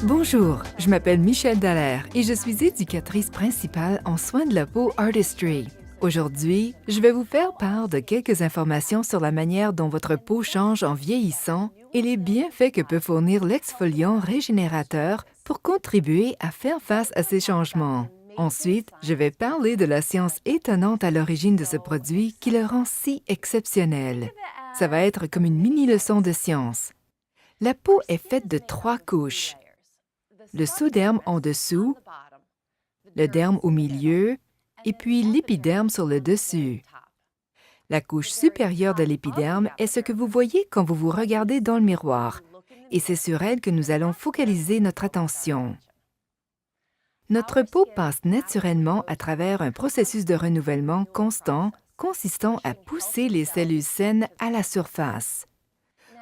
Bonjour, je m'appelle Michelle Dallaire et je suis éducatrice principale en soins de la peau Artistry. Aujourd'hui, je vais vous faire part de quelques informations sur la manière dont votre peau change en vieillissant et les bienfaits que peut fournir l'exfoliant régénérateur pour contribuer à faire face à ces changements. Ensuite, je vais parler de la science étonnante à l'origine de ce produit qui le rend si exceptionnel. Ça va être comme une mini-leçon de science. La peau est faite de 3 couches. Le sous-derme en dessous, le derme au milieu et puis l'épiderme sur le dessus. La couche supérieure de l'épiderme est ce que vous voyez quand vous vous regardez dans le miroir, et c'est sur elle que nous allons focaliser notre attention. Notre peau passe naturellement à travers un processus de renouvellement constant consistant à pousser les cellules saines à la surface.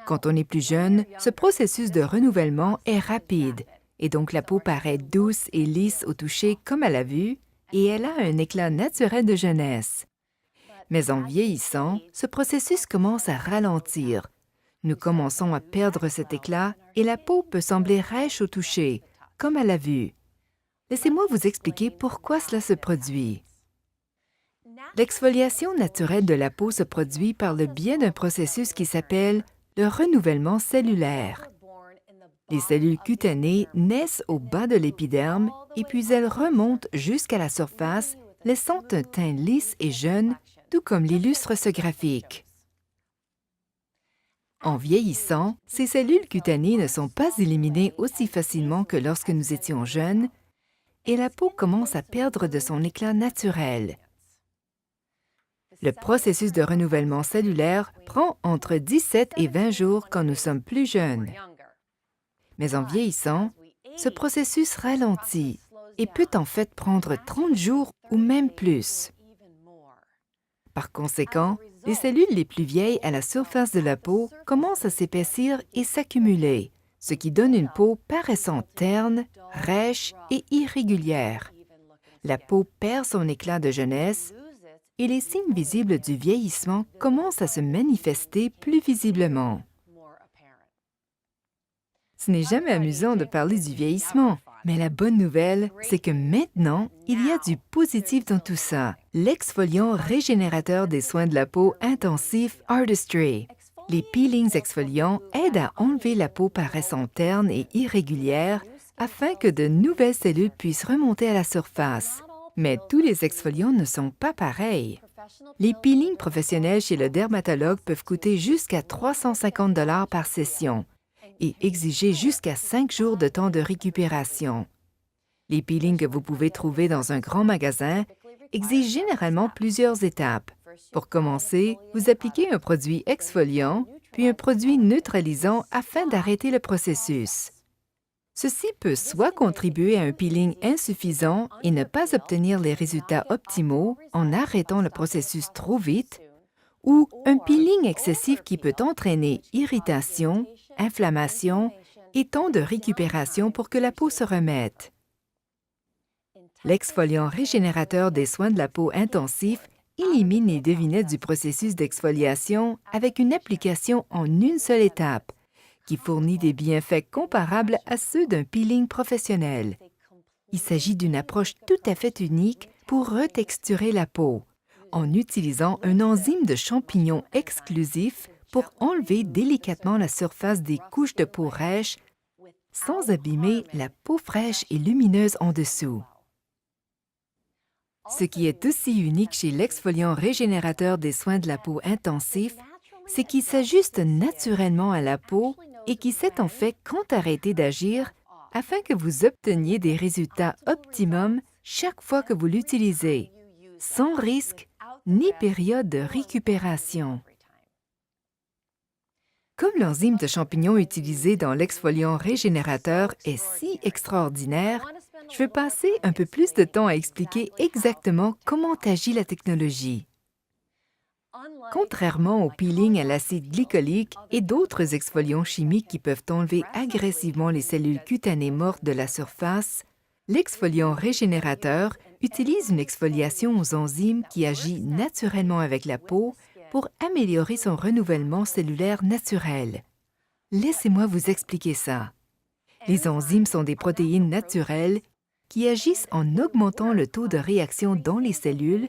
Quand on est plus jeune, ce processus de renouvellement est rapide, et donc la peau paraît douce et lisse au toucher comme à la vue, et elle a un éclat naturel de jeunesse. Mais en vieillissant, ce processus commence à ralentir. Nous commençons à perdre cet éclat et la peau peut sembler rêche au toucher, comme à la vue. Laissez-moi vous expliquer pourquoi cela se produit. L'exfoliation naturelle de la peau se produit par le biais d'un processus qui s'appelle le renouvellement cellulaire. Les cellules cutanées naissent au bas de l'épiderme et puis elles remontent jusqu'à la surface, laissant un teint lisse et jeune, tout comme l'illustre ce graphique. En vieillissant, ces cellules cutanées ne sont pas éliminées aussi facilement que lorsque nous étions jeunes, et la peau commence à perdre de son éclat naturel. Le processus de renouvellement cellulaire prend entre 17 et 20 jours quand nous sommes plus jeunes. Mais en vieillissant, ce processus ralentit et peut en fait prendre 30 jours ou même plus. Par conséquent, les cellules les plus vieilles à la surface de la peau commencent à s'épaissir et s'accumuler, ce qui donne une peau paraissant terne, rêche et irrégulière. La peau perd son éclat de jeunesse et les signes visibles du vieillissement commencent à se manifester plus visiblement. Ce n'est jamais amusant de parler du vieillissement, mais la bonne nouvelle, c'est que maintenant, il y a du positif dans tout ça. L'exfoliant régénérateur des soins de la peau intensif Artistry. Les peelings exfoliants aident à enlever la peau paraissant terne et irrégulière afin que de nouvelles cellules puissent remonter à la surface. Mais tous les exfoliants ne sont pas pareils. Les peelings professionnels chez le dermatologue peuvent coûter jusqu'à 350 $ par session et exiger jusqu'à 5 jours de temps de récupération. Les peelings que vous pouvez trouver dans un grand magasin exigent généralement plusieurs étapes. Pour commencer, vous appliquez un produit exfoliant, puis un produit neutralisant afin d'arrêter le processus. Ceci peut soit contribuer à un peeling insuffisant et ne pas obtenir les résultats optimaux en arrêtant le processus trop vite, ou un peeling excessif qui peut entraîner irritation, inflammation et temps de récupération pour que la peau se remette. L'exfoliant régénérateur des soins de la peau intensif élimine les devinettes du processus d'exfoliation avec une application en une seule étape, qui fournit des bienfaits comparables à ceux d'un peeling professionnel. Il s'agit d'une approche tout à fait unique pour retexturer la peau, en utilisant un enzyme de champignon exclusif pour enlever délicatement la surface des couches de peau rêche sans abîmer la peau fraîche et lumineuse en dessous. Ce qui est aussi unique chez l'exfoliant régénérateur des soins de la peau intensif, c'est qu'il s'ajuste naturellement à la peau et qui sait en fait quand arrêter d'agir afin que vous obteniez des résultats optimums chaque fois que vous l'utilisez, sans risque ni période de récupération. Comme l'enzyme de champignon utilisé dans l'exfoliant régénérateur est si extraordinaire, je vais passer un peu plus de temps à expliquer exactement comment agit la technologie. Contrairement au peeling à l'acide glycolique et d'autres exfoliants chimiques qui peuvent enlever agressivement les cellules cutanées mortes de la surface, l'exfoliant régénérateur utilise une exfoliation aux enzymes qui agit naturellement avec la peau pour améliorer son renouvellement cellulaire naturel. Laissez-moi vous expliquer ça. Les enzymes sont des protéines naturelles qui agissent en augmentant le taux de réaction dans les cellules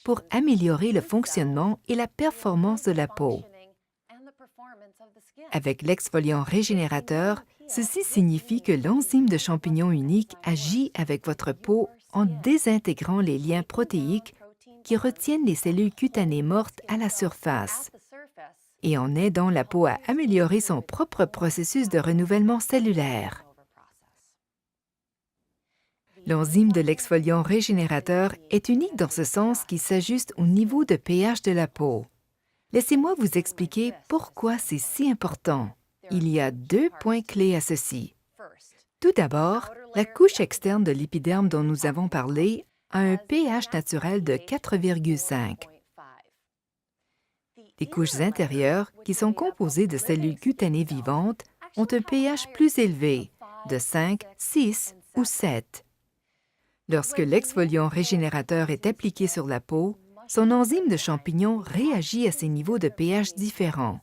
pour améliorer le fonctionnement et la performance de la peau. Avec l'exfoliant régénérateur, ceci signifie que l'enzyme de champignon unique agit avec votre peau en désintégrant les liens protéiques qui retiennent les cellules cutanées mortes à la surface et en aidant la peau à améliorer son propre processus de renouvellement cellulaire. L'enzyme de l'exfoliant régénérateur est unique dans ce sens qu'il s'ajuste au niveau de pH de la peau. Laissez-moi vous expliquer pourquoi c'est si important. Il y a 2 points clés à ceci. Tout d'abord, la couche externe de l'épiderme dont nous avons parlé a un pH naturel de 4,5. Les couches intérieures, qui sont composées de cellules cutanées vivantes, ont un pH plus élevé, de 5, 6 ou 7. Lorsque l'exfoliant régénérateur est appliqué sur la peau, son enzyme de champignon réagit à ces niveaux de pH différents.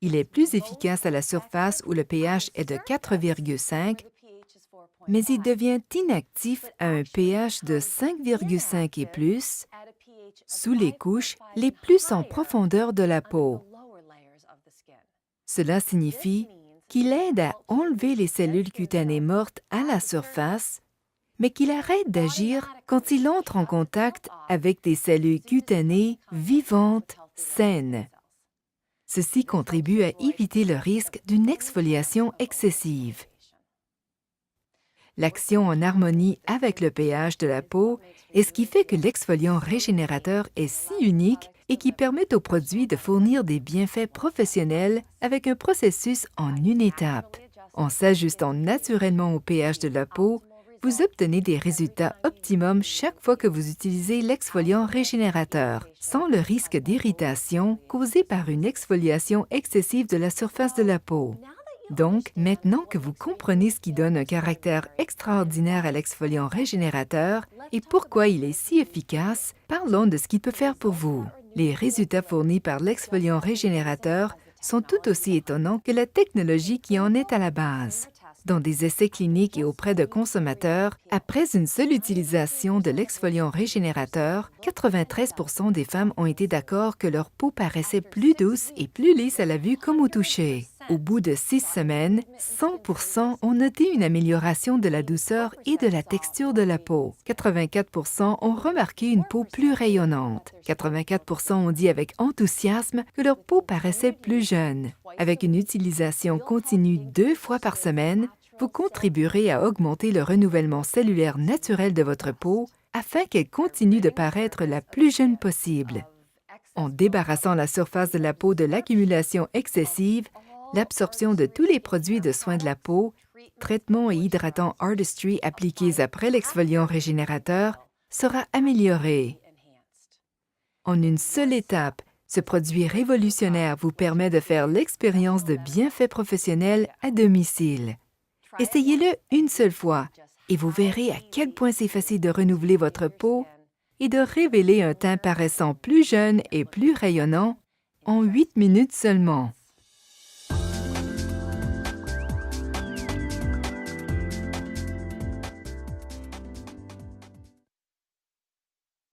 Il est plus efficace à la surface où le pH est de 4,5, mais il devient inactif à un pH de 5,5 et plus, sous les couches les plus en profondeur de la peau. Cela signifie qu'il aide à enlever les cellules cutanées mortes à la surface, mais qu'il arrête d'agir quand il entre en contact avec des cellules cutanées vivantes, saines. Ceci contribue à éviter le risque d'une exfoliation excessive. L'action en harmonie avec le pH de la peau est ce qui fait que l'exfoliant régénérateur est si unique et qui permet au produit de fournir des bienfaits professionnels avec un processus en une étape. En s'ajustant naturellement au pH de la peau, vous obtenez des résultats optimums chaque fois que vous utilisez l'exfoliant régénérateur, sans le risque d'irritation causé par une exfoliation excessive de la surface de la peau. Donc, maintenant que vous comprenez ce qui donne un caractère extraordinaire à l'exfoliant régénérateur et pourquoi il est si efficace, parlons de ce qu'il peut faire pour vous. Les résultats fournis par l'exfoliant régénérateur sont tout aussi étonnants que la technologie qui en est à la base. Dans des essais cliniques et auprès de consommateurs, après une seule utilisation de l'exfoliant régénérateur, 93% des femmes ont été d'accord que leur peau paraissait plus douce et plus lisse à la vue comme au toucher. Au bout de 6 semaines, 100% ont noté une amélioration de la douceur et de la texture de la peau. 84% ont remarqué une peau plus rayonnante. 84% ont dit avec enthousiasme que leur peau paraissait plus jeune. Avec une utilisation continue 2 fois par semaine, vous contribuerez à augmenter le renouvellement cellulaire naturel de votre peau afin qu'elle continue de paraître la plus jeune possible. En débarrassant la surface de la peau de l'accumulation excessive, l'absorption de tous les produits de soins de la peau, traitements et hydratants Artistry appliqués après l'exfoliant régénérateur, sera améliorée. En une seule étape, ce produit révolutionnaire vous permet de faire l'expérience de bienfaits professionnels à domicile. Essayez-le une seule fois et vous verrez à quel point c'est facile de renouveler votre peau et de révéler un teint paraissant plus jeune et plus rayonnant en 8 minutes seulement.